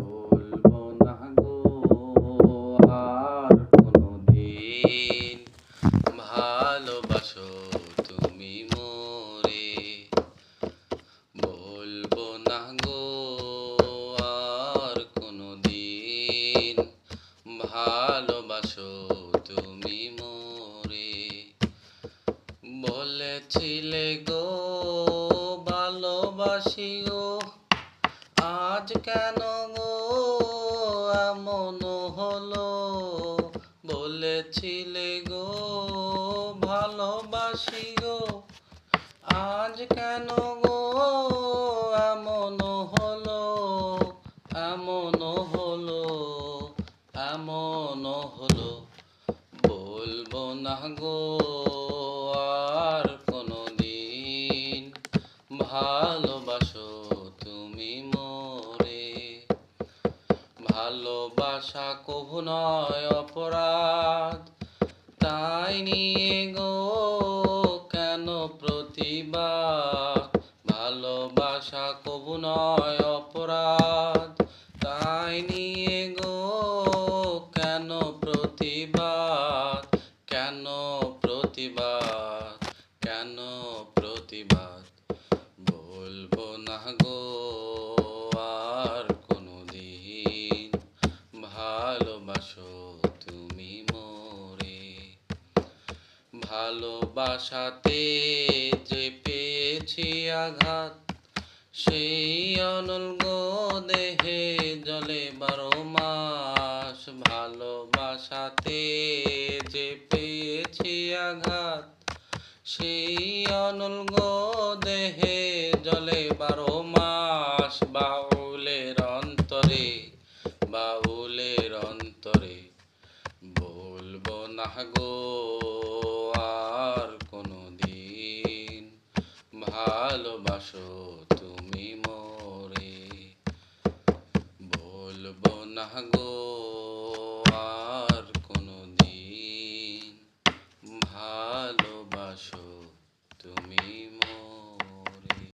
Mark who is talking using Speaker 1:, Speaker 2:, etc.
Speaker 1: বলবো না গো আর কোনদিন, ভালোবাসো তুমি মোরে। বলবো না গো আর কোনদিন, ভালোবাসো তুমি মোরে। বলেছিলে গো ভালোবাসি গো, আজ কেন গো এমন হলো। বলেছিলে গো ভালোবাসি গো, আজ কেন গো এমন হলো। এমন হলো, এমন হলো। বলবো না গো আর কোনদিন, ভালোবাসো তুমি মোরে। ভালোবাসা কভু নয় অপরাধ, তাই নিয়ে গো কেন প্রতিবাদ। ভালোবাসা কভু নয় অপরাধ, তাই নিয়ে গো কেন প্রতিবাদ। কেন প্রতিবাদ, কেন প্রতিবাদ। বলবো না গো আর কোনদিন, ভালোবাসো তুমি মোরে। ভালোবাসাতে যে পেয়েছি আঘাত, সেই অনল দেহে জ্বলে 12 মাস। ভালোবাসাতে যে পেয়েছি আঘাত, সেই অনল দেহে জ্বলে 12 মাস। বাউলের অন্তরে, বাউলের অন্তরে। বলবো না গো আর কোনদিন, ভালোবাসো তুমি মোরে। বলবো না গো